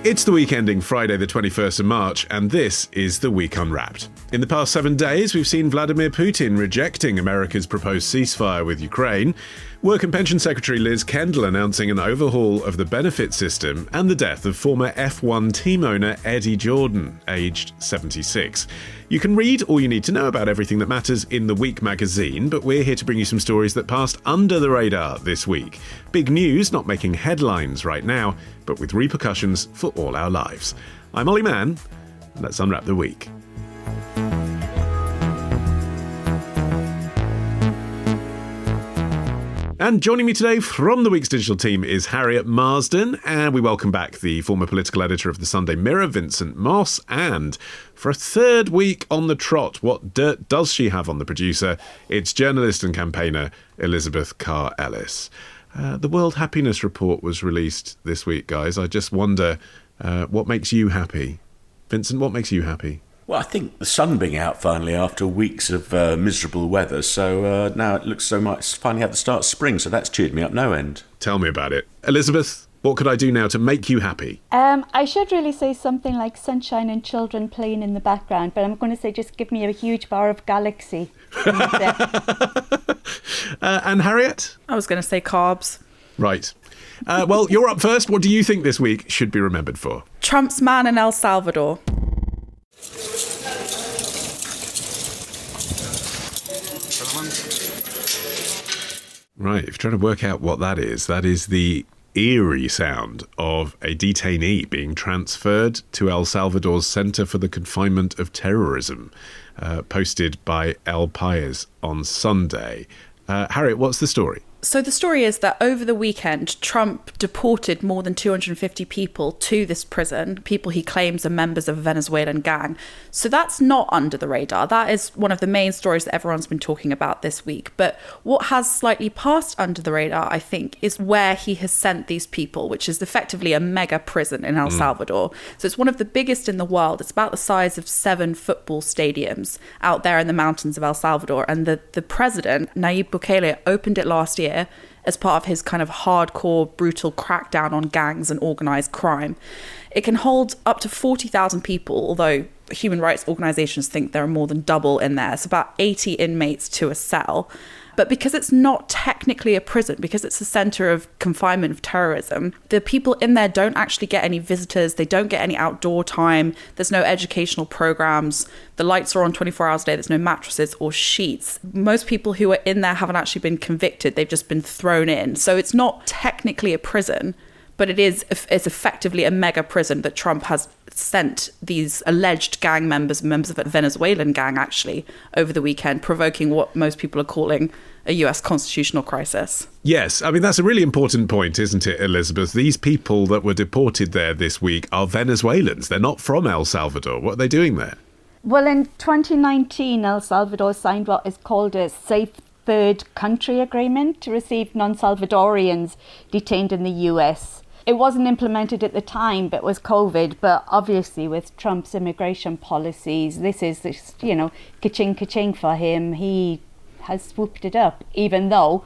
It's the week ending Friday the 21st of March, and this is The Week Unwrapped. In the past 7 days, we've seen Vladimir Putin rejecting America's proposed ceasefire with Ukraine, Work and Pension Secretary Liz Kendall announcing an overhaul of the benefit system, and the death of former F1 team owner Eddie Jordan, aged 76. You can read all you need to know about everything that matters in The Week magazine, but we're here to bring you some stories that passed under the radar this week. Big news not making headlines right now, but with repercussions for all our lives. I'm Olly Mann. Let's unwrap the week. And joining me today from the week's digital team is Harriet Marsden, and we welcome back the former political editor of the Sunday Mirror, Vincent Moss, and for a third week on the trot, what dirt does she have on the producer? It's journalist and campaigner Elizabeth Carr-Ellis. The World Happiness Report was released this week, guys. I just wonder what makes you happy? Vincent, what makes you happy? Well, I think the sun being out finally after weeks of miserable weather, so now it looks so much finally at the start of spring, so that's cheered me up no end. Tell me about it. Elizabeth, what could I do now to make you happy? I should really say something like sunshine and children playing in the background, but I'm going to say just give me a huge bar of Galaxy. And Harriet? I was going to say carbs. Right. Well, you're up first. What do you think this week should be remembered for? Trump's man in El Salvador. Right, if you're trying to work out what that is the eerie sound of a detainee being transferred to El Salvador's Center for the Confinement of Terrorism, posted by El País on Sunday. Harriet, what's the story? So the story is that over the weekend, Trump deported more than 250 people to this prison, people he claims are members of a Venezuelan gang. So that's not under the radar. That is one of the main stories that everyone's been talking about this week. But what has slightly passed under the radar, I think, is where he has sent these people, which is effectively a mega prison in El Salvador. So it's one of the biggest in the world. It's about the size of 7 football stadiums out there in the mountains of El Salvador. And the president, Nayib Bukele, opened it last year as part of his kind of hardcore, brutal crackdown on gangs and organised crime. It can hold up to 40,000 people, although human rights organisations think there are more than double in there. It's about 80 inmates to a cell. But because it's not technically a prison, because it's a centre of confinement of terrorism, the people in there don't actually get any visitors. They don't get any outdoor time. There's no educational programs. The lights are on 24 hours a day. There's no mattresses or sheets. Most people who are in there haven't actually been convicted. They've just been thrown in. So it's not technically a prison, but it's effectively a mega prison that Trump has sent these alleged gang members of a Venezuelan gang, actually, over the weekend, provoking what most people are calling a US constitutional crisis. Yes, I mean, that's a really important point, isn't it, Elizabeth? These people that were deported there this week are Venezuelans. They're not from El Salvador. What are they doing there? Well, in 2019, El Salvador signed what is called a safe third country agreement to receive non-Salvadorians detained in the US. It wasn't implemented at the time, but was COVID. But obviously with Trump's immigration policies, this is, ka-ching, ka-ching for him. He has swooped it up, even though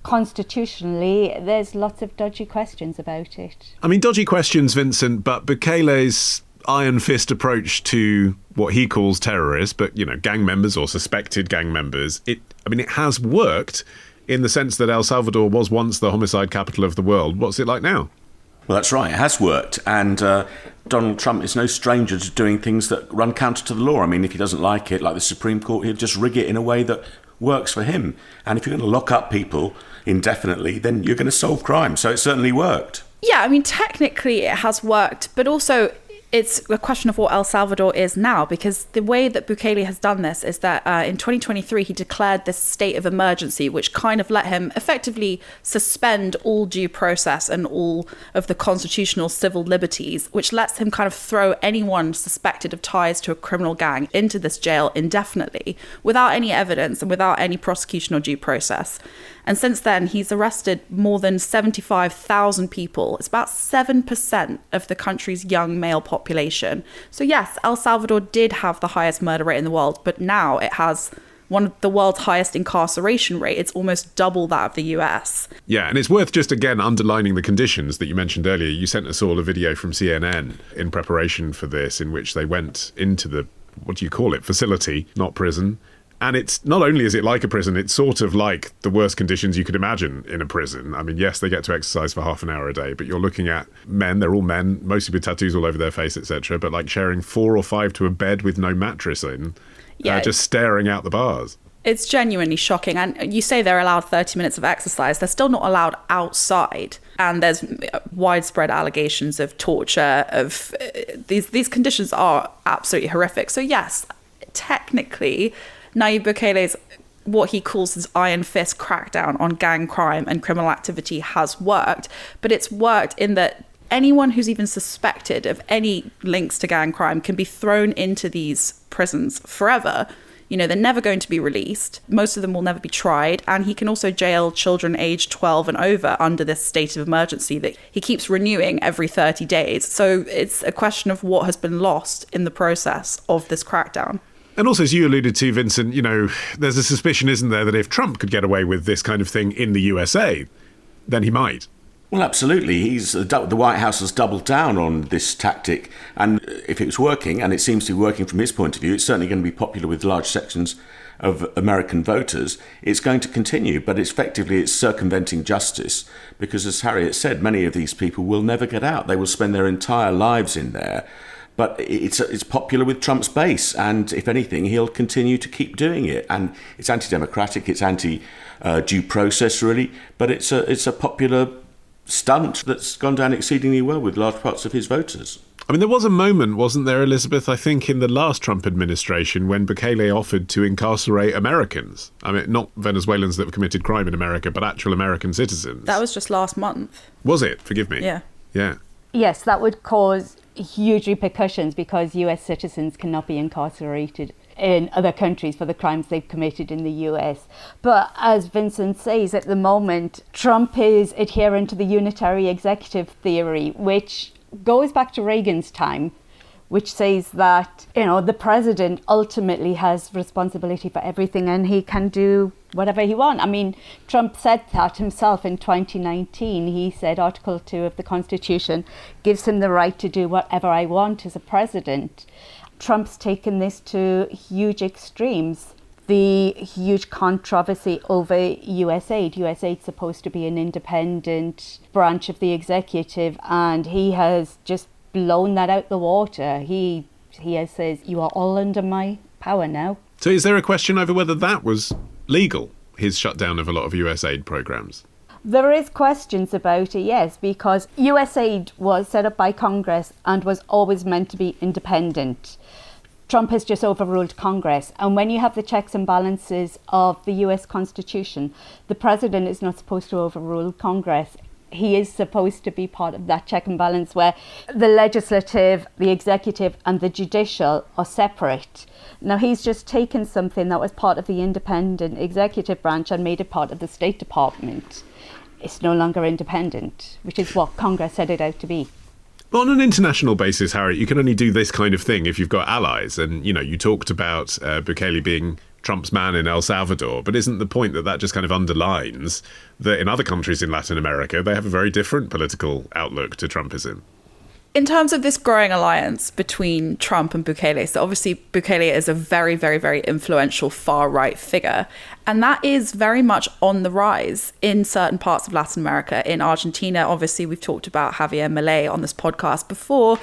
constitutionally there's lots of dodgy questions about it. I mean, dodgy questions, Vincent, but Bukele's iron fist approach to what he calls terrorists, but, gang members or suspected gang members, it has worked in the sense that El Salvador was once the homicide capital of the world. What's it like now? Well, that's right. It has worked. And Donald Trump is no stranger to doing things that run counter to the law. I mean, if he doesn't like it, like the Supreme Court, he'll just rig it in a way that works for him. And if you're going to lock up people indefinitely, then you're going to solve crime. So it certainly worked. Yeah, I mean, technically it has worked, but also it's a question of what El Salvador is now, because the way that Bukele has done this is that in 2023, he declared this state of emergency, which kind of let him effectively suspend all due process and all of the constitutional civil liberties, which lets him kind of throw anyone suspected of ties to a criminal gang into this jail indefinitely without any evidence and without any prosecution or due process. And since then, he's arrested more than 75,000 people. It's about 7% of the country's young male population. So yes, El Salvador did have the highest murder rate in the world, but now it has one of the world's highest incarceration rate. It's almost double that of the US. Yeah, and it's worth just again underlining the conditions that you mentioned earlier. You sent us all a video from CNN in preparation for this, in which they went into the, what do you call it, facility, not prison. And it's not only is it like a prison, it's sort of like the worst conditions you could imagine in a prison. I mean, yes, they get to exercise for half an hour a day, but you're looking at men, they're all men, mostly with tattoos all over their face, etc., but like sharing 4 or 5 to a bed with no mattress in, just staring out the bars. It's genuinely shocking. And you say they're allowed 30 minutes of exercise. They're still not allowed outside. And there's widespread allegations of torture, of these conditions are absolutely horrific. So yes, technically, Nayib Bukele's what he calls his iron fist crackdown on gang crime and criminal activity has worked, but it's worked in that anyone who's even suspected of any links to gang crime can be thrown into these prisons forever. You know, they're never going to be released. Most of them will never be tried. And he can also jail children aged 12 and over under this state of emergency that he keeps renewing every 30 days. So it's a question of what has been lost in the process of this crackdown. And also, as you alluded to, Vincent, you know, there's a suspicion, isn't there, that if Trump could get away with this kind of thing in the USA, then he might. Well, absolutely. The White House has doubled down on this tactic. And if it was working, and it seems to be working from his point of view, it's certainly going to be popular with large sections of American voters. It's going to continue, but it's circumventing justice. Because as Harriet said, many of these people will never get out. They will spend their entire lives in there. But it's popular with Trump's base, and if anything, he'll continue to keep doing it. And it's anti-democratic, it's anti-due process, really. But it's a popular stunt that's gone down exceedingly well with large parts of his voters. I mean, there was a moment, wasn't there, Elizabeth, I think in the last Trump administration, when Bukele offered to incarcerate Americans. I mean, not Venezuelans that have committed crime in America, but actual American citizens. That was just last month. Was it? Forgive me. Yeah. Yeah. Yes, that would cause huge repercussions because US citizens cannot be incarcerated in other countries for the crimes they've committed in the US. But as Vincent says, at the moment, Trump is adherent to the unitary executive theory, which goes back to Reagan's time, which says that, you know, the president ultimately has responsibility for everything and he can do whatever he wants. I mean, Trump said that himself in 2019. He said Article 2 of the Constitution gives him the right to do whatever I want as a president. Trump's taken this to huge extremes. The huge controversy over USAID. USAID's supposed to be an independent branch of the executive, and he has just blown that out the water. He says, you are all under my power now. So is there a question over whether that was legal, his shutdown of a lot of USAID programs? There is questions about it, yes, because USAID was set up by Congress and was always meant to be independent. Trump has just overruled Congress. And when you have the checks and balances of the US Constitution, the president is not supposed to overrule Congress. He is supposed to be part of that check and balance where the legislative, the executive and the judicial are separate. Now, he's just taken something that was part of the independent executive branch and made it part of the State Department. It's no longer independent, which is what Congress set it out to be. But on an international basis, Harriet, you can only do this kind of thing if you've got allies. And, you know, you talked about Bukele being Trump's man in El Salvador, but isn't the point that just kind of underlines that in other countries in Latin America, they have a very different political outlook to Trumpism? In terms of this growing alliance between Trump and Bukele, so obviously Bukele is a very, very, very influential far-right figure, and that is very much on the rise in certain parts of Latin America. In Argentina, obviously, we've talked about Javier Milei on this podcast before.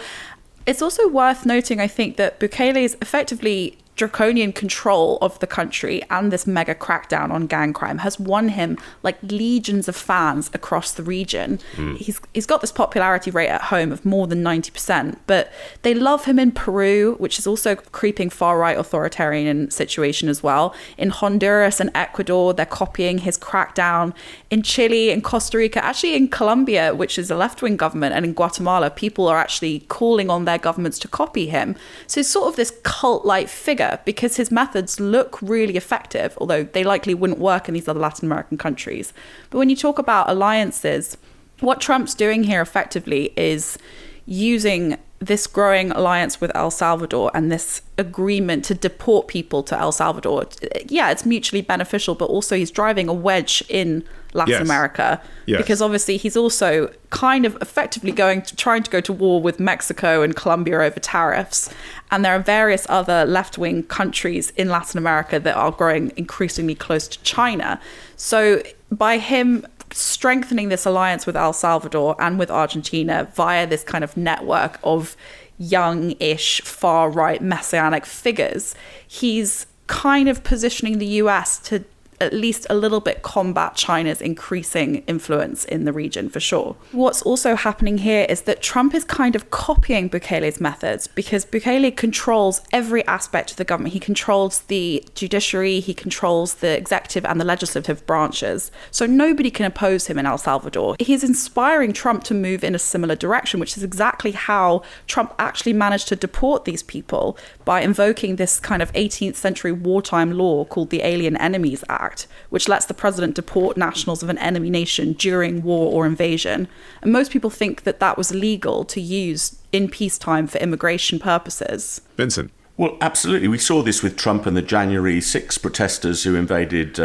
It's also worth noting, I think, that Bukele's effectively draconian control of the country and this mega crackdown on gang crime has won him like legions of fans across the region. He's got this popularity rate at home of more than 90%, but they love him in Peru, which is also a creeping far-right authoritarian situation as well. In Honduras and Ecuador, they're copying his crackdown. In Chile and Costa Rica, actually in Colombia, which is a left-wing government, and in Guatemala, people are actually calling on their governments to copy him. So he's sort of this cult-like figure because his methods look really effective, although they likely wouldn't work in these other Latin American countries. But when you talk about alliances, what Trump's doing here effectively is using this growing alliance with El Salvador and this agreement to deport people to El Salvador, yeah, it's mutually beneficial, but also he's driving a wedge in Latin America. Yes. Because obviously he's also kind of effectively trying to go to war with Mexico and Colombia over tariffs. And there are various other left-wing countries in Latin America that are growing increasingly close to China. So by him strengthening this alliance with El Salvador and with Argentina via this kind of network of young-ish, far-right messianic figures, he's kind of positioning the US to at least a little bit combat China's increasing influence in the region, for sure. What's also happening here is that Trump is kind of copying Bukele's methods, because Bukele controls every aspect of the government. He controls the judiciary, he controls the executive and the legislative branches. So nobody can oppose him in El Salvador. He's inspiring Trump to move in a similar direction, which is exactly how Trump actually managed to deport these people, by invoking this kind of 18th century wartime law called the Alien Enemies Act, which lets the president deport nationals of an enemy nation during war or invasion. And most people think that that was legal to use in peacetime for immigration purposes. Vincent? Well, absolutely. We saw this with Trump and the January 6 protesters who invaded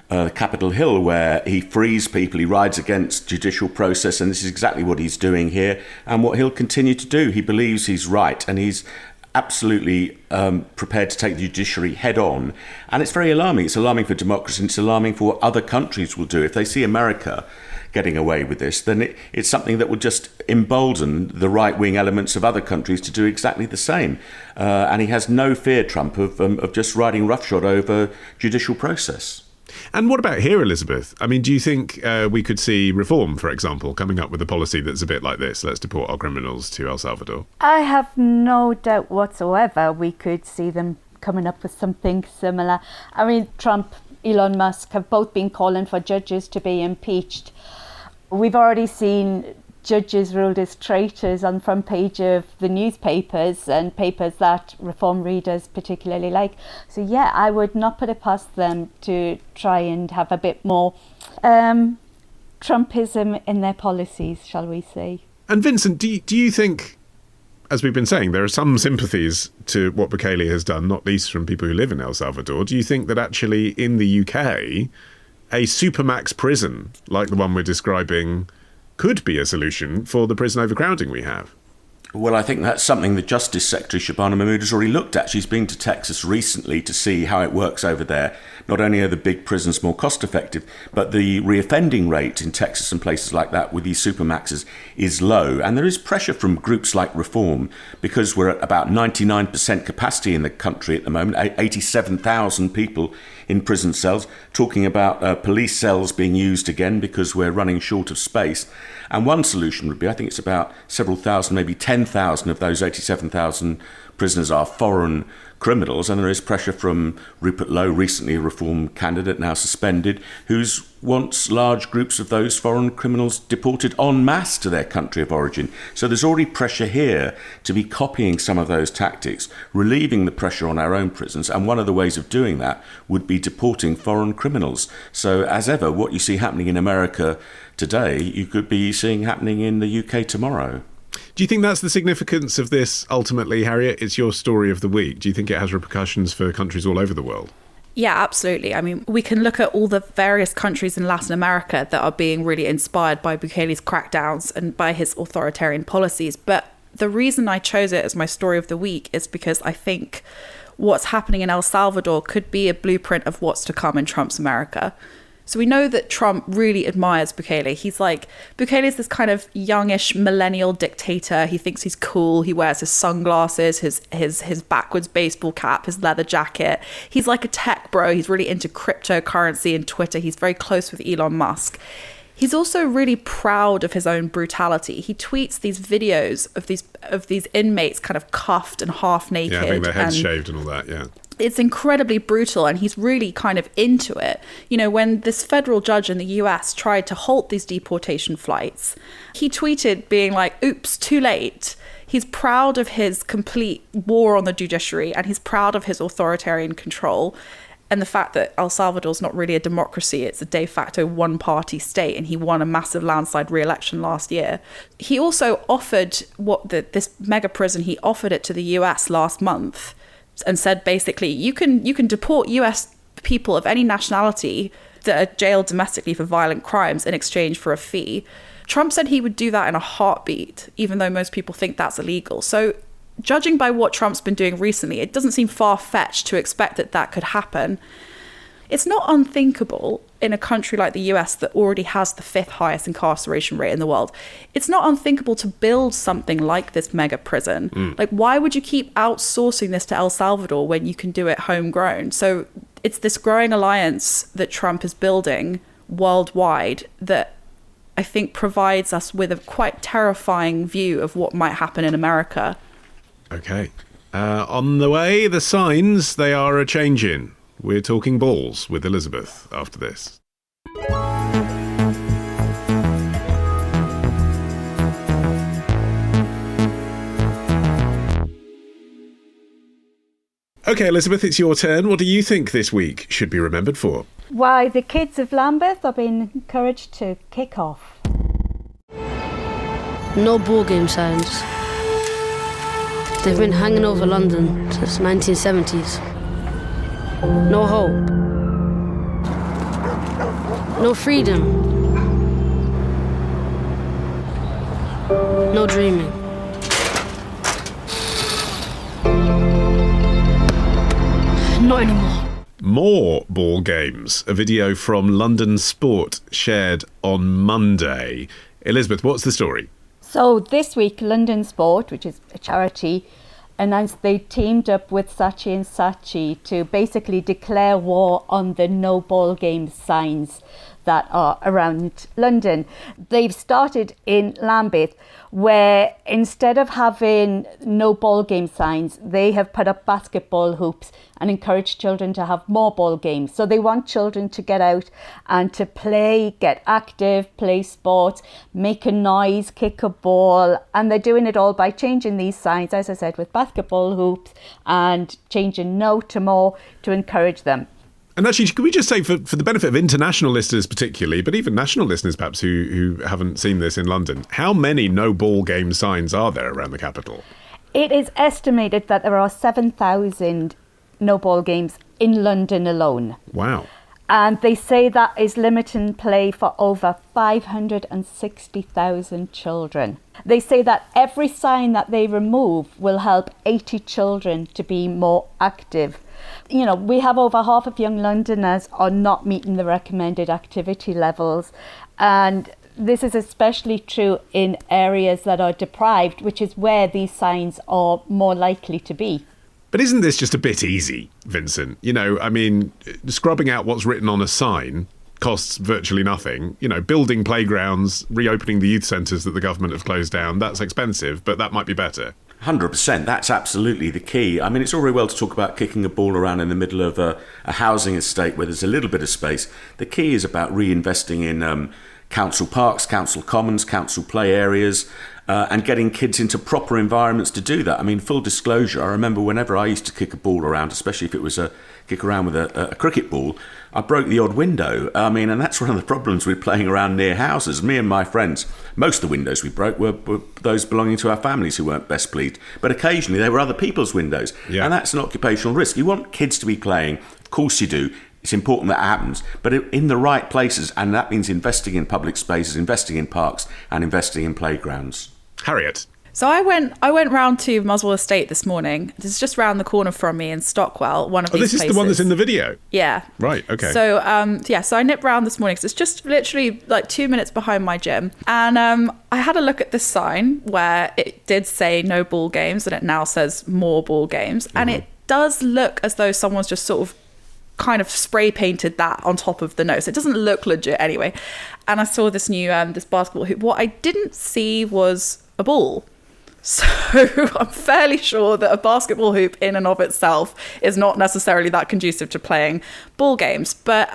Capitol Hill, where he frees people, he rides against judicial process, and this is exactly what he's doing here and what he'll continue to do. He believes he's right, and he's absolutely prepared to take the judiciary head on. And it's very alarming. It's alarming for democracy, and it's alarming for what other countries will do. If they see America getting away with this, then it's something that would just embolden the right-wing elements of other countries to do exactly the same. And he has no fear, Trump, of just riding roughshod over judicial process. And what about here, Elizabeth? I mean, do you think we could see Reform, for example, coming up with a policy that's a bit like this? Let's deport our criminals to El Salvador. I have no doubt whatsoever we could see them coming up with something similar. I mean, Trump, Elon Musk have both been calling for judges to be impeached. We've already seen judges ruled as traitors on the front page of the newspapers, and papers that Reform readers particularly like. So yeah, I would not put it past them to try and have a bit more Trumpism in their policies, shall we say. And Vincent, do you think, as we've been saying, there are some sympathies to what Bukele has done, not least from people who live in El Salvador. Do you think that actually in the UK, a supermax prison like the one we're describing could be a solution for the prison overcrowding we have? Well, I think that's something the Justice Secretary, Shabana Mahmood, has already looked at. She's been to Texas recently to see how it works over there. Not only are the big prisons more cost-effective, but the reoffending rate in Texas and places like that with these supermaxes is low. And there is pressure from groups like Reform, because we're at about 99% capacity in the country at the moment, 87,000 people in prison cells, talking about police cells being used again because we're running short of space. And one solution would be, I think it's about several thousand, maybe 10,000 of those 87,000 prisoners are foreign criminals, and there is pressure from Rupert Lowe, recently a Reform candidate, now suspended, who wants large groups of those foreign criminals deported en masse to their country of origin. So there's already pressure here to be copying some of those tactics, relieving the pressure on our own prisons, and one of the ways of doing that would be deporting foreign criminals. So as ever, what you see happening in America today, you could be seeing happening in the UK tomorrow. Do you think that's the significance of this ultimately, Harriet? It's your story of the week. Do you think it has repercussions for countries all over the world? Yeah, absolutely. I mean, we can look at all the various countries in Latin America that are being really inspired by Bukele's crackdowns and by his authoritarian policies. But the reason I chose it as my story of the week is because I think what's happening in El Salvador could be a blueprint of what's to come in Trump's America. So we know that Trump really admires Bukele. Bukele is this kind of youngish millennial dictator. He thinks he's cool. He wears his sunglasses, his backwards baseball cap, his leather jacket. He's like a tech bro. He's really into cryptocurrency and Twitter. He's very close with Elon Musk. He's also really proud of his own brutality. He tweets these videos of these inmates kind of cuffed and half naked. Yeah, having their heads shaved and all that, yeah. It's incredibly brutal, and he's really kind of into it. You know, when this federal judge in the US tried to halt these deportation flights, he tweeted being like, oops, too late. He's proud of his complete war on the judiciary, and he's proud of his authoritarian control. and the fact that El Salvador's not really a democracy, it's a de facto one-party state, and he won a massive landslide re-election last year. He also offered this mega prison, he offered it to the US last month and said basically, you can deport US people of any nationality that are jailed domestically for violent crimes in exchange for a fee. Trump said he would do that in a heartbeat, even though most people think that's illegal. So judging by what Trump's been doing recently, it doesn't seem far-fetched to expect that could happen. It's not unthinkable in a country like the US that already has the 5th highest incarceration rate in the world. It's not unthinkable to build something like this mega prison. Like, why would you keep outsourcing this to El Salvador when you can do it homegrown? So it's this growing alliance that Trump is building worldwide that I think provides us with a quite terrifying view of what might happen in America. Okay. On the way, the signs, they are a changing. We're talking balls with Elizabeth after this. Okay, Elizabeth, it's your turn. What do you think this week should be remembered for? Why, the kids of Lambeth are being encouraged to kick off. No ball game signs. They've been hanging over London since the 1970s. No hope. No freedom. No dreaming. Not anymore. More ball games. A video from London Sport shared on Monday. Elizabeth, what's the story? So this week, London Sport, which is a charity, announced they teamed up with Saatchi and Saatchi to basically declare war on the no ball game signs that are around London. They've started in Lambeth, where instead of having no ball game signs, they have put up basketball hoops and encouraged children to have more ball games. So they want children to get out and to play, get active, play sports, make a noise, kick a ball. And they're doing it all by changing these signs, as I said, with basketball hoops and changing no to more to encourage them. And actually, can we just say, for the benefit of international listeners particularly, but even national listeners perhaps who haven't seen this in London, how many no ball game signs are there around the capital? It is estimated that there are 7,000 no ball games in London alone. Wow. And they say that is limiting play for over 560,000 children. They say that every sign that they remove will help 80 children to be more active. You know, we have over half of young Londoners are not meeting the recommended activity levels. And this is especially true in areas that are deprived, which is where these signs are more likely to be. But isn't this just a bit easy, Vincent? You know, I mean, scrubbing out what's written on a sign costs virtually nothing. You know, building playgrounds, reopening the youth centres that the government have closed down, that's expensive, but that might be better. 100%. That's absolutely the key. I mean, it's all very well to talk about kicking a ball around in the middle of a housing estate where there's a little bit of space. The key is about reinvesting in council parks, council commons, council play areas, and getting kids into proper environments to do that. I mean, full disclosure, I remember whenever I used to kick a ball around, especially if it was a kick around with a cricket ball, I broke the odd window. I mean, and that's one of the problems with playing around near houses. Me and my friends, most of the windows we broke were those belonging to our families who weren't best pleased. But occasionally they were other people's windows. Yeah. And that's an occupational risk. You want kids to be playing. Of course you do. It's important that happens, but in the right places. And that means investing in public spaces, investing in parks and investing in playgrounds. Harriet. So I went round to Muswell Estate this morning. This is just round the corner from me in Stockwell, one of these places. Oh, this is the one that's in the video? Yeah. Right, okay. So, so I nipped round this morning because it's just literally like 2 minutes behind my gym. And I had a look at this sign where it did say no ball games and it now says more ball games. Mm-hmm. And it does look as though someone's just sort of kind of spray painted that on top of the nose. It doesn't look legit anyway. And I saw this new, this basketball hoop. What I didn't see was a ball. So I'm fairly sure that a basketball hoop in and of itself is not necessarily that conducive to playing ball games. But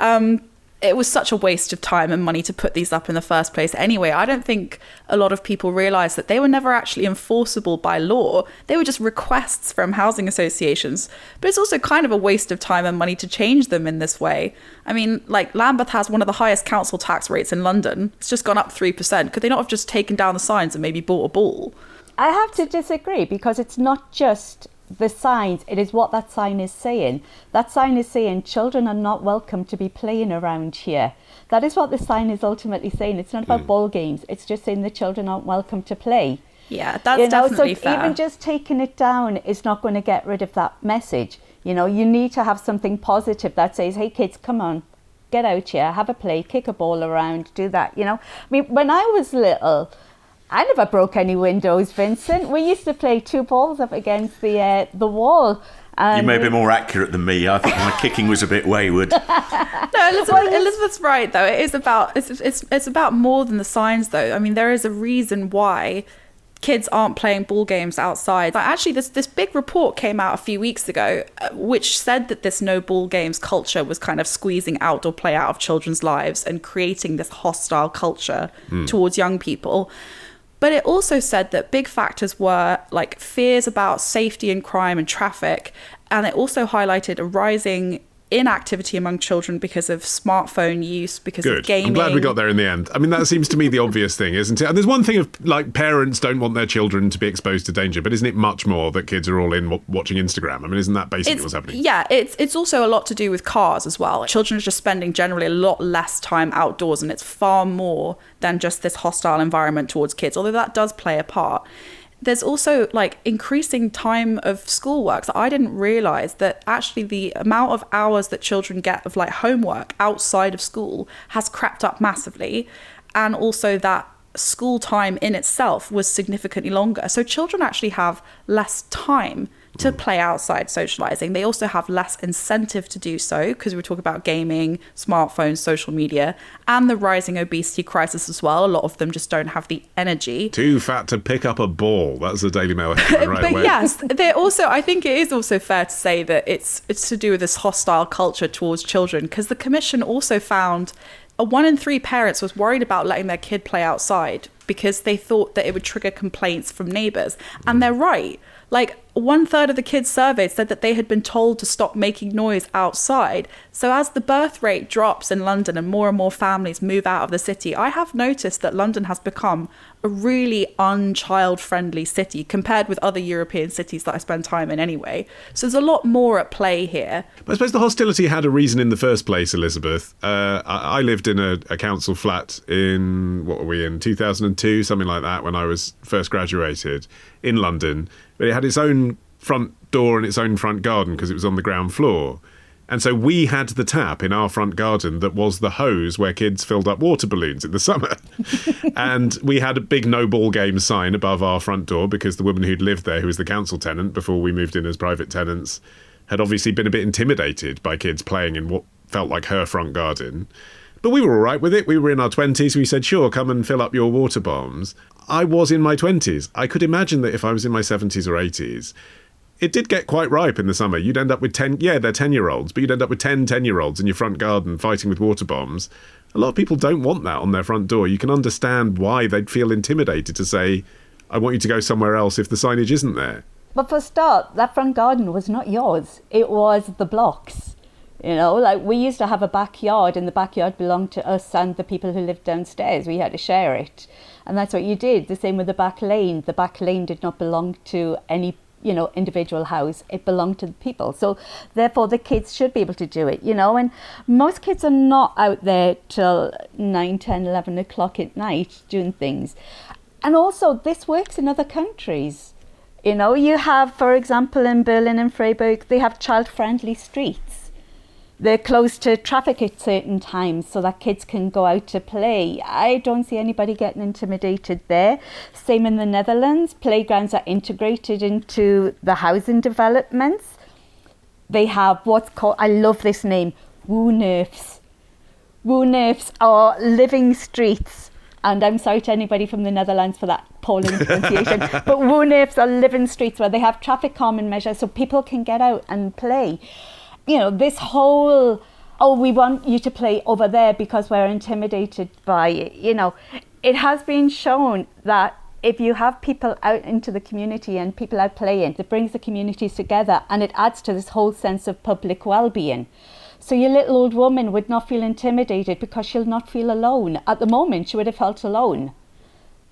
it was such a waste of time and money to put these up in the first place anyway. I don't think a lot of people realise that they were never actually enforceable by law. They were just requests from housing associations. But it's also kind of a waste of time and money to change them in this way. I mean, like, Lambeth has one of the highest council tax rates in London. It's just gone up 3%. Could they not have just taken down the signs and maybe bought a ball? I have to disagree, because it's not just the signs, it is what that sign is saying. That sign is saying children are not welcome to be playing around here. That is what the sign is ultimately saying. It's not about ball games. It's just saying the children aren't welcome to play. Yeah, that's definitely fair. So even just taking it down is not going to get rid of that message. You know, you need to have something positive that says, hey kids, come on, get out here, have a play, kick a ball around, do that, you know. I mean, when I was little, I never broke any windows, Vincent. We used to play 2 balls up against the wall. You may be more accurate than me. I think my kicking was a bit wayward. No, Elizabeth's right though. It is about it's about more than the signs though. I mean, there is a reason why kids aren't playing ball games outside. Like, actually, this big report came out a few weeks ago, which said that this no ball games culture was kind of squeezing outdoor play out of children's lives and creating this hostile culture towards young people. But it also said that big factors were like fears about safety and crime and traffic. And it also highlighted a rising inactivity among children because of smartphone use, because of gaming. I'm glad we got there in the end. I mean, that seems to me the obvious thing, isn't it? And there's one thing of, like, parents don't want their children to be exposed to danger, but isn't it much more that kids are all in watching Instagram? I mean, isn't that basically what's happening? Yeah, it's also a lot to do with cars as well. Children are just spending generally a lot less time outdoors, and it's far more than just this hostile environment towards kids, although that does play a part. There's also like increasing time of schoolwork. So I didn't realise that actually the amount of hours that children get of like homework outside of school has crept up massively. And also that school time in itself was significantly longer. So children actually have less time to play outside socializing. They also have less incentive to do so, because we talk about gaming, smartphones, social media, and the rising obesity crisis as well. A lot of them just don't have the energy. Too fat to pick up a ball. That's the Daily Mail headline right But away. yes, they're also, I think it is also fair to say that it's to do with this hostile culture towards children, because the Commission also found 1 in 3 parents was worried about letting their kid play outside because they thought that it would trigger complaints from neighbours. And they're right. Like, 1/3 of the kids surveyed said that they had been told to stop making noise outside. So as the birth rate drops in London and more families move out of the city, I have noticed that London has become a really unchild-friendly city compared with other European cities that I spend time in anyway. So there's a lot more at play here. But I suppose the hostility had a reason in the first place, Elizabeth. I lived in a council flat in, 2002, something like that, when I was first graduated in London. But it had its own front door and its own front garden because it was on the ground floor. And so we had the tap in our front garden that was the hose where kids filled up water balloons in the summer. And we had a big no ball game sign above our front door because the woman who'd lived there, who was the council tenant before we moved in as private tenants, had obviously been a bit intimidated by kids playing in what felt like her front garden. But we were all right with it. We were in our 20s. We said, sure, come and fill up your water bombs. I was in my 20s. I could imagine that if I was in my 70s or 80s, it did get quite ripe in the summer. You'd end up with 10, they're 10-year-olds, but you'd end up with 10-year-olds in your front garden fighting with water bombs. A lot of people don't want that on their front door. You can understand why they'd feel intimidated to say, I want you to go somewhere else if the signage isn't there. But for a start, that front garden was not yours. It was the blocks. You know, like, we used to have a backyard, and the backyard belonged to us and the people who lived downstairs. We had to share it. And that's what you did. The same with the back lane. The back lane did not belong to any, individual house. It belonged to the people. So therefore the kids should be able to do it, and most kids are not out there till 9, 10, 11 o'clock at night doing things. And also this works in other countries. You have, for example, in Berlin and Freiburg, they have child-friendly streets. They're close to traffic at certain times so that kids can go out to play. I don't see anybody getting intimidated there. Same in the Netherlands. Playgrounds are integrated into the housing developments. They have what's called, I love this name, woonnerfs. Woonnerfs are living streets. And I'm sorry to anybody from the Netherlands for that appalling pronunciation. But woonnerfs are living streets where they have traffic calming measures so people can get out and play. This whole oh, we want you to play over there because we're intimidated by it. You know, it has been shown that if you have people out into the community and people out playing, it brings the communities together and it adds to this whole sense of public well-being. So your little old woman would not feel intimidated because she'll not feel alone. At the moment, she would have felt alone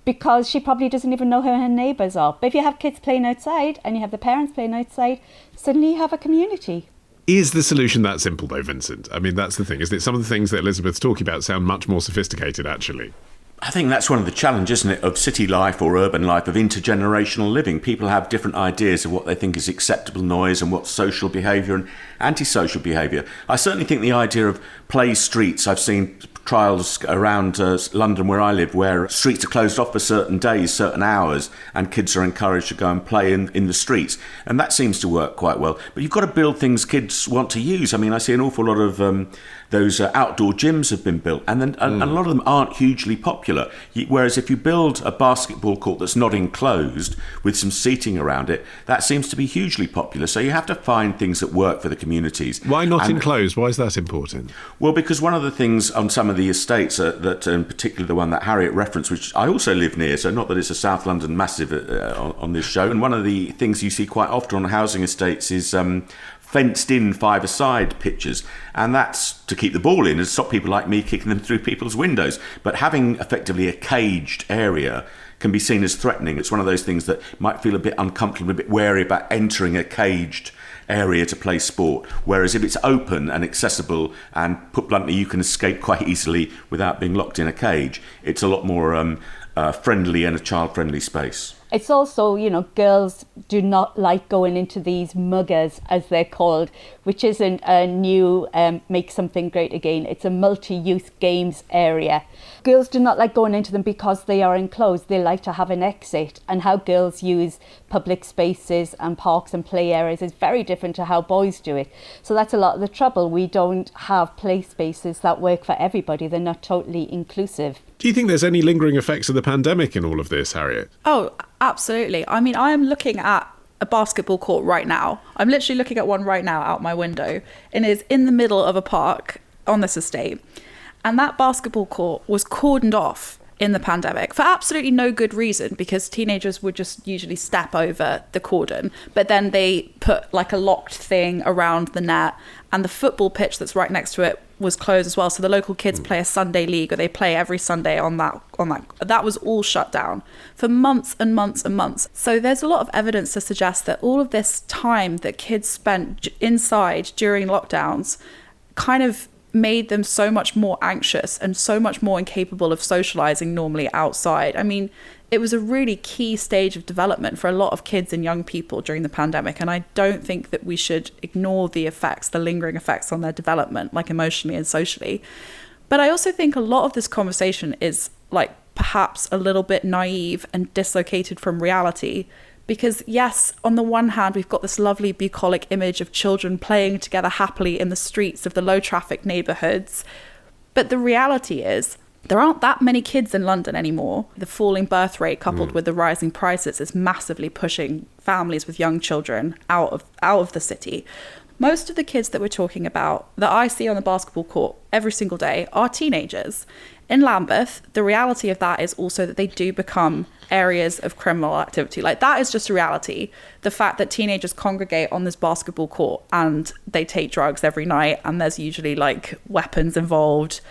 because she probably doesn't even know who her neighbours are. But if you have kids playing outside and you have the parents playing outside, suddenly you have a community. Is the solution that simple, though, Vincent? I mean, that's the thing, isn't it? Some of the things that Elizabeth's talking about sound much more sophisticated, actually. I think that's one of the challenges, isn't it, of city life or urban life, of intergenerational living. People have different ideas of what they think is acceptable noise and what's social behaviour and antisocial behaviour. I certainly think the idea of play streets, I've seen trials around London where I live where streets are closed off for certain days, certain hours, and kids are encouraged to go and play in the streets. And that seems to work quite well. But you've got to build things kids want to use. I mean, I see an awful lot of those outdoor gyms have been built, and then a lot of them aren't hugely popular. Whereas if you build a basketball court that's not enclosed with some seating around it, that seems to be hugely popular. So you have to find things that work for the communities. Why not enclosed? Why is that important? Well, because one of the things on some of the estates that, and particularly the one that Harriet referenced, which I also live near, so not that it's a South London massive on this show, and one of the things you see quite often on housing estates is fenced-in five-a-side pitches, and that's to keep the ball in and stop people like me kicking them through people's windows. But having effectively a caged area can be seen as threatening. It's one of those things that might feel a bit uncomfortable, a bit wary about entering a caged area to play sport, whereas if it's open and accessible and, put bluntly, you can escape quite easily without being locked in a cage, it's a lot more friendly and a child-friendly space. It's also, you know, girls do not like going into these muggers, as they're called, which isn't a new Make Something Great Again. It's a multi-use games area. Girls do not like going into them because they are enclosed. They like to have an exit. And how girls use public spaces and parks and play areas is very different to how boys do it. So that's a lot of the trouble. We don't have play spaces that work for everybody. They're not totally inclusive. Do you think there's any lingering effects of the pandemic in all of this, Harriet? Oh, absolutely. I mean, I am looking at a basketball court right now. I'm literally looking at one right now out my window, and it is in the middle of a park on this estate. And that basketball court was cordoned off in the pandemic for absolutely no good reason, because teenagers would just usually step over the cordon, but then they put like a locked thing around the net, and the football pitch that's right next to it was closed as well. So the local kids play a Sunday league, or they play every Sunday on that. That was all shut down for months and months and months. So there's a lot of evidence to suggest that all of this time that kids spent inside during lockdowns kind of made them so much more anxious and so much more incapable of socializing normally outside. I mean, it was a really key stage of development for a lot of kids and young people during the pandemic, and I don't think that we should ignore the effects, the lingering effects on their development, like emotionally and socially. But I also think a lot of this conversation is like perhaps a little bit naive and dislocated from reality. Because yes, on the one hand, we've got this lovely bucolic image of children playing together happily in the streets of the low traffic neighbourhoods. But the reality is there aren't that many kids in London anymore. The falling birth rate coupled with the rising prices is massively pushing families with young children out of the city. Most of the kids that we're talking about that I see on the basketball court every single day are teenagers. In Lambeth, the reality of that is also that they do become areas of criminal activity. Like, that is just a reality. The fact that teenagers congregate on this basketball court and they take drugs every night, and there's usually like weapons involved.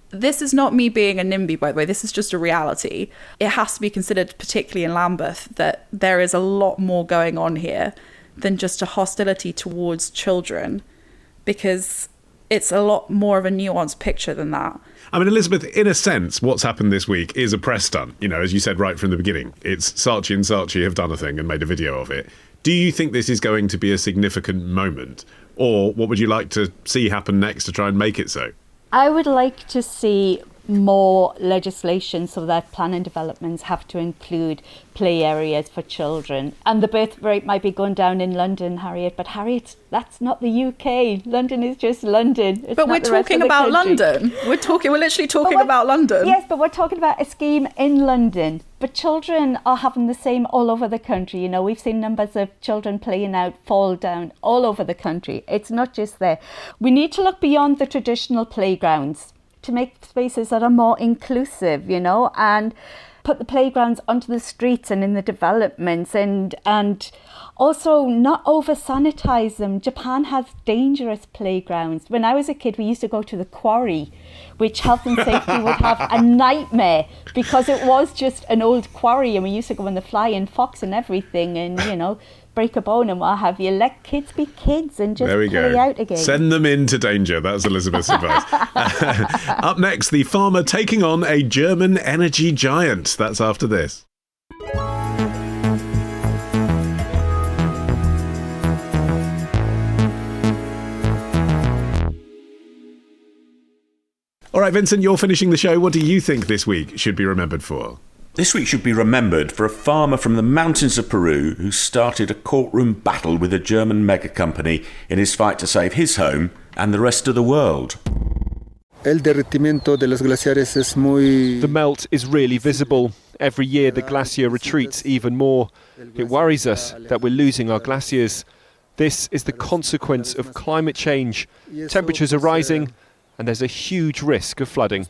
This is not me being a NIMBY, by the way. This is just a reality. It has to be considered, particularly in Lambeth, that there is a lot more going on here than just a hostility towards children, because it's a lot more of a nuanced picture than that. I mean, Elizabeth, in a sense, what's happened this week is a press stunt. You know, as you said right from the beginning, it's Saatchi and Saatchi have done a thing and made a video of it. Do you think this is going to be a significant moment? Or what would you like to see happen next to try and make it so? I would like to see more legislation so that planning developments have to include play areas for children. And the birth rate might be going down in London, Harriet, but Harriet, that's not the UK. London is just London. It's but not we're the rest talking of the about country. London. We're literally talking about London. Yes, but we're talking about a scheme in London. But children are having the same all over the country. You know, we've seen numbers of children playing out fall down all over the country. It's not just there. We need to look beyond the traditional playgrounds to make spaces that are more inclusive, you know, and put the playgrounds onto the streets and in the developments, and also not over sanitize them. Japan has dangerous playgrounds. When I was a kid, we used to go to the quarry, which health and safety would have a nightmare because it was just an old quarry, and we used to go in the flying fox and everything, and, you know, break a bone and what have you. Let kids be kids and just play out again. Send them into danger. That's Elizabeth's advice. Up next, the farmer taking on a German energy giant. That's after this. All right, Vincent, you're finishing the show. What do you think this week should be remembered for? This week should be remembered for a farmer from the mountains of Peru who started a courtroom battle with a German mega company in his fight to save his home and the rest of the world. The melt is really visible. Every year the glacier retreats even more. It worries us that we're losing our glaciers. This is the consequence of climate change. Temperatures are rising, and there's a huge risk of flooding.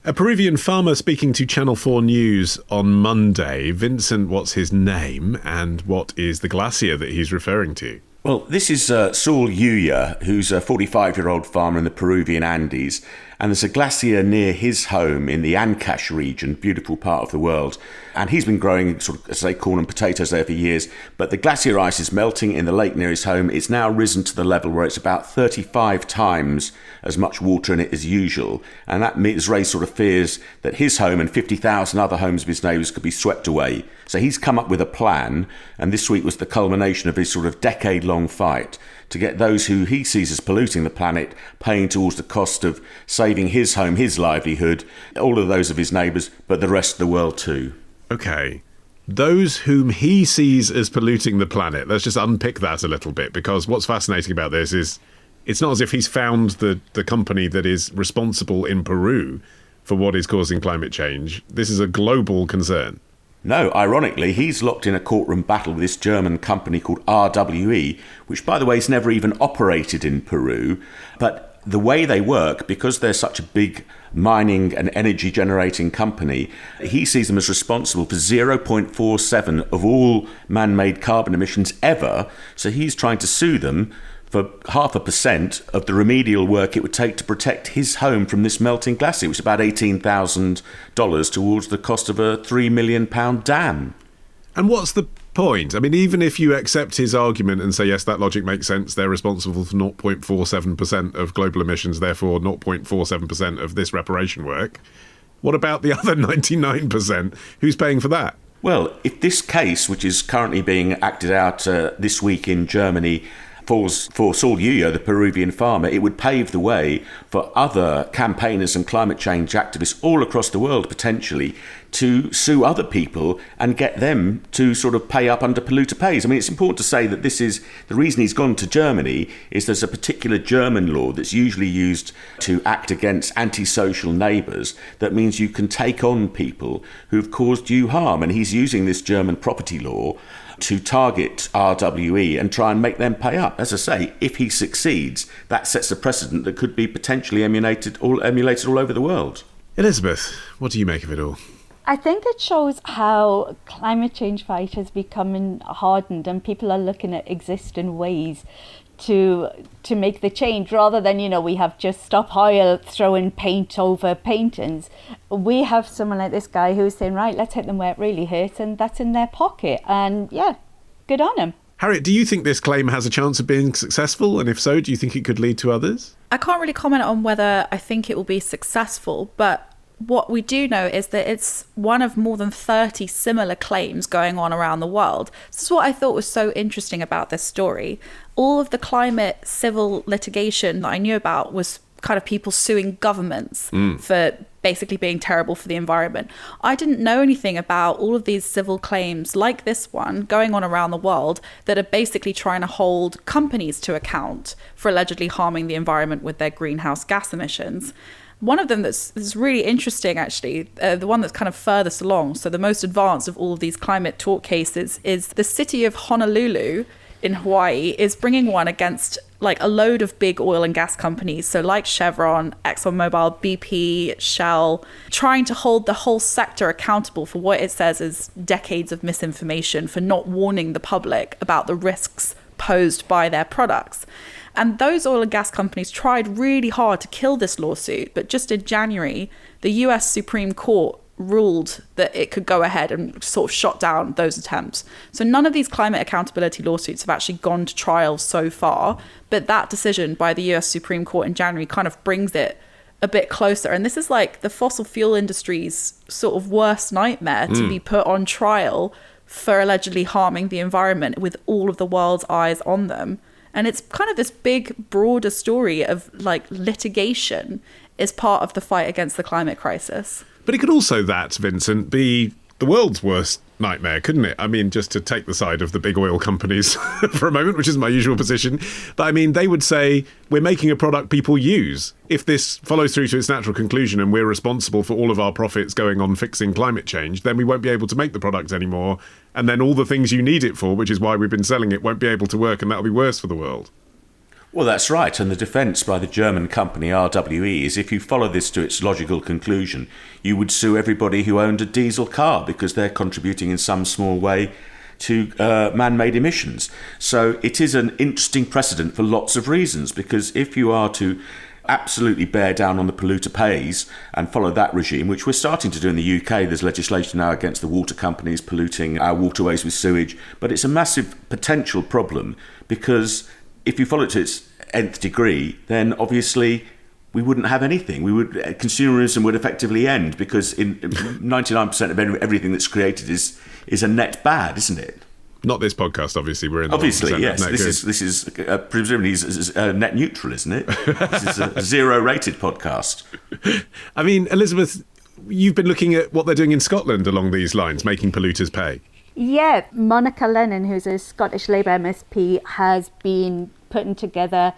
A Peruvian farmer speaking to Channel 4 News on Monday. Vincent, what's his name and what is the glacier that he's referring to? Well, this is Saul Yuya, who's a 45-year-old farmer in the Peruvian Andes, and there's a glacier near his home in the Ancash region, beautiful part of the world, and he's been growing sort of, say, corn and potatoes there for years, but the glacier ice is melting in the lake near his home. It's now risen to the level where it's about 35 times as much water in it as usual, and that has raised sort of fears that his home and 50,000 other homes of his neighbours could be swept away. So he's come up with a plan, and this week was the culmination of his sort of decade-long fight to get those who he sees as polluting the planet paying towards the cost of saving his home, his livelihood, all of those of his neighbours, but the rest of the world too. Okay. Those whom he sees as polluting the planet. Let's just unpick that a little bit, because what's fascinating about this is it's not as if he's found the company that is responsible in Peru for what is causing climate change. This is a global concern. No, ironically, he's locked in a courtroom battle with this German company called RWE, which, by the way, has never even operated in Peru. But the way they work, because they're such a big mining and energy generating company, he sees them as responsible for 0.47 of all man-made carbon emissions ever. So he's trying to sue them for 0.5% of the remedial work it would take to protect his home from this melting glacier, which is about $18,000 towards the cost of a £3 million dam. And what's the point? I mean, even if you accept his argument and say, yes, that logic makes sense, they're responsible for 0.47% of global emissions, therefore 0.47% of this reparation work, what about the other 99%? Who's paying for that? Well, if this case, which is currently being acted out this week in Germany, falls for Saul Yuya, the Peruvian farmer, it would pave the way for other campaigners and climate change activists all across the world, potentially, to sue other people and get them to sort of pay up under polluter pays. I mean, it's important to say that this is the reason he's gone to Germany is there's a particular German law that's usually used to act against antisocial neighbours that means you can take on people who've caused you harm, and he's using this German property law to target RWE and try and make them pay up. As I say, if he succeeds, that sets a precedent that could be potentially emulated all over the world. Elizabeth, what do you make of it all? I think it shows how climate change fight is becoming hardened, and people are looking at existing ways to make the change, rather than, we have just Stop Oil throwing paint over paintings. We have someone like this guy who's saying, right, let's hit them where it really hurts, and that's in their pocket. And yeah, good on him. Harriet, do you think this claim has a chance of being successful? And if so, do you think it could lead to others? I can't really comment on whether I think it will be successful, but what we do know is that it's one of more than 30 similar claims going on around the world. This is what I thought was so interesting about this story. All of the climate civil litigation that I knew about was kind of people suing governments for basically being terrible for the environment. I didn't know anything about all of these civil claims like this one going on around the world that are basically trying to hold companies to account for allegedly harming the environment with their greenhouse gas emissions. One of them that's really interesting, actually, the one that's kind of furthest along, so the most advanced of all of these climate tort cases, is the city of Honolulu in Hawaii is bringing one against like a load of big oil and gas companies, so like Chevron, ExxonMobil, BP, Shell, trying to hold the whole sector accountable for what it says is decades of misinformation, for not warning the public about the risks posed by their products. And those oil and gas companies tried really hard to kill this lawsuit, but just in January, the US Supreme Court ruled that it could go ahead and sort of shot down those attempts. So none of these climate accountability lawsuits have actually gone to trial so far, but that decision by the US Supreme Court in January kind of brings it a bit closer. And this is like the fossil fuel industry's sort of worst nightmare, to be put on trial for allegedly harming the environment with all of the world's eyes on them. And it's kind of this big, broader story of like litigation is part of the fight against the climate crisis. But it could also, Vincent, be the world's worst nightmare, couldn't it? I mean, just to take the side of the big oil companies for a moment, which is my usual position. But I mean, they would say, we're making a product people use. If this follows through to its natural conclusion and we're responsible for all of our profits going on fixing climate change, then we won't be able to make the product anymore. And then all the things you need it for, which is why we've been selling it, won't be able to work, and that'll be worse for the world. Well, that's right. And the defence by the German company RWE is if you follow this to its logical conclusion, you would sue everybody who owned a diesel car because they're contributing in some small way to man-made emissions. So it is an interesting precedent for lots of reasons, because if you are to absolutely bear down on the polluter pays and follow that regime, which we're starting to do in the UK. There's legislation now against the water companies polluting our waterways with sewage. But it's a massive potential problem, because if you follow it to its nth degree, then obviously we wouldn't have anything. Consumerism would effectively end, because in 99% of everything that's created is a net bad, isn't it? Not this podcast, obviously. We're in the obviously, 1% yes. net This is presumably net neutral, isn't it? This is a zero-rated podcast. I mean, Elizabeth, you've been looking at what they're doing in Scotland along these lines, making polluters pay. Yeah, Monica Lennon, who's a Scottish Labour MSP, has been putting together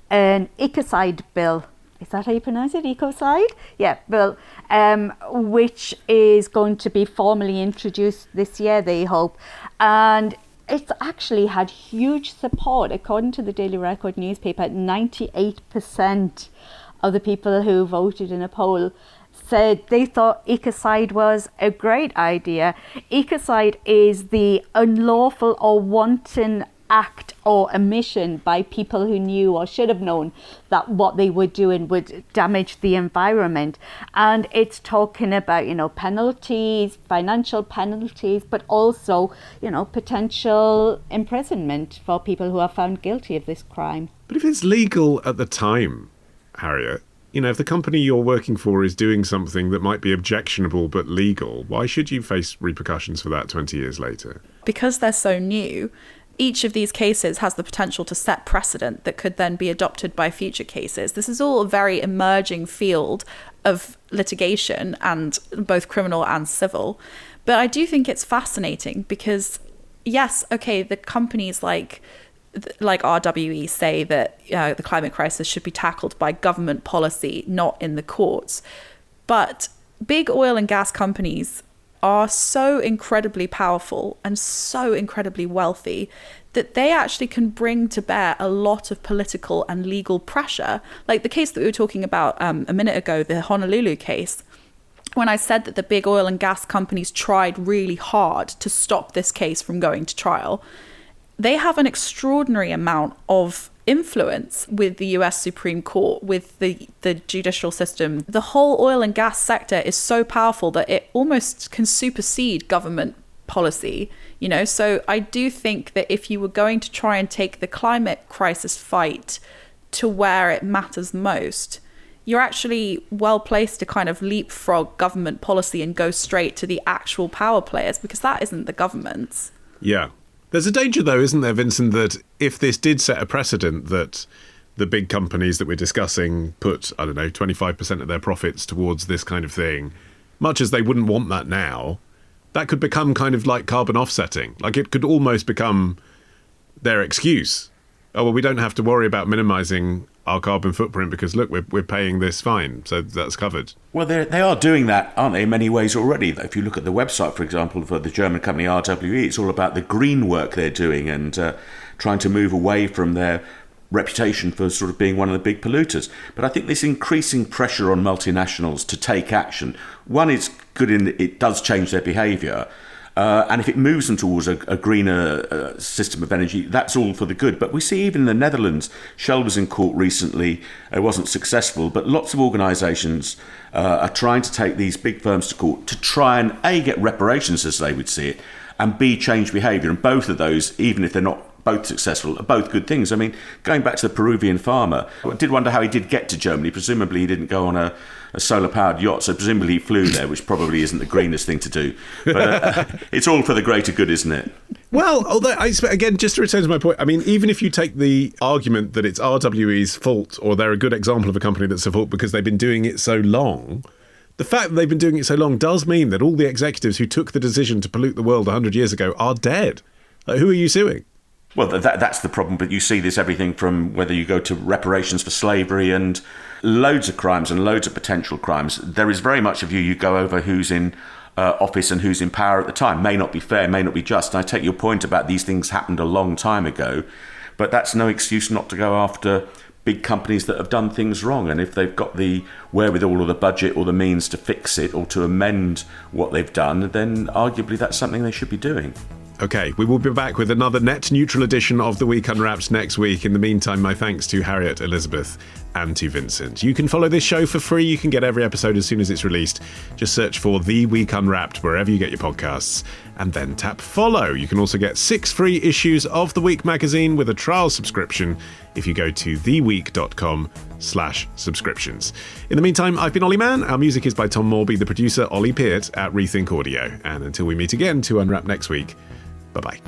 an ecocide bill. Is that how you pronounce it? Ecocide? Yeah, bill, which is going to be formally introduced this year, they hope. And it's actually had huge support. According to the Daily Record newspaper, 98% of the people who voted in a poll said they thought ecocide was a great idea. Ecocide is the unlawful or wanton act or omission by people who knew or should have known that what they were doing would damage the environment. And it's talking about, penalties, financial penalties, but also, potential imprisonment for people who are found guilty of this crime. But if it's legal at the time, Harriet, if the company you're working for is doing something that might be objectionable but legal, why should you face repercussions for that 20 years later? Because they're so new, each of these cases has the potential to set precedent that could then be adopted by future cases. This is all a very emerging field of litigation, and both criminal and civil. But I do think it's fascinating because, yes, okay, the companies like RWE say that the climate crisis should be tackled by government policy, not in the courts. But big oil and gas companies are so incredibly powerful and so incredibly wealthy that they actually can bring to bear a lot of political and legal pressure. Like the case that we were talking about a minute ago, the Honolulu case, when I said that the big oil and gas companies tried really hard to stop this case from going to trial, they have an extraordinary amount of influence with the US Supreme Court, with the judicial system. The whole oil and gas sector is so powerful that it almost can supersede government policy, So I do think that if you were going to try and take the climate crisis fight to where it matters most, you're actually well placed to kind of leapfrog government policy and go straight to the actual power players, because that isn't the government's. Yeah. There's a danger, though, isn't there, Vincent, that if this did set a precedent that the big companies that we're discussing put, 25% of their profits towards this kind of thing, much as they wouldn't want that now, that could become kind of like carbon offsetting. Like it could almost become their excuse. Oh, well, we don't have to worry about minimising our carbon footprint because, look, we're paying this fine, so that's covered. Well, they are doing that, aren't they, in many ways already? If you look at the website, for example, for the German company RWE, it's all about the green work they're doing and trying to move away from their reputation for sort of being one of the big polluters. But I think this increasing pressure on multinationals to take action, one, is good in that it does change their behaviour. And if it moves them towards a greener system of energy, that's all for the good. But we see even in the Netherlands, Shell was in court recently. It wasn't successful, but lots of organisations are trying to take these big firms to court to try and A, get reparations as they would see it, and B, change behaviour. And both of those, even if they're not both successful, are both good things. I mean, going back to the Peruvian farmer, I did wonder how he did get to Germany. Presumably he didn't go on a solar-powered yacht, so presumably he flew there, which probably isn't the greenest thing to do. But it's all for the greater good, isn't it? Well, although, again, just to return to my point, I mean, even if you take the argument that it's RWE's fault, or they're a good example of a company that's at fault because they've been doing it so long, the fact that they've been doing it so long does mean that all the executives who took the decision to pollute the world 100 years ago are dead. Like, who are you suing? Well, that's the problem, but you see this everything from whether you go to reparations for slavery and loads of crimes and loads of potential crimes. There is very much a view you go over who's in office and who's in power at the time. May not be fair, may not be just. And I take your point about these things happened a long time ago, but that's no excuse not to go after big companies that have done things wrong. And if they've got the wherewithal or the budget or the means to fix it or to amend what they've done, then arguably that's something they should be doing. Okay, we will be back with another net neutral edition of The Week Unwrapped next week. In the meantime, my thanks to Harriet, Elizabeth, and to Vincent. You can follow this show for free. You can get every episode as soon as it's released. Just search for The Week Unwrapped wherever you get your podcasts, and then tap follow. You can also get 6 free issues of The Week magazine with a trial subscription if you go to theweek.com/subscriptions. In the meantime, I've been Olly Mann. Our music is by Tom Morby, the producer Ollie Peart at Rethink Audio. And until we meet again to unwrap next week, bye-bye.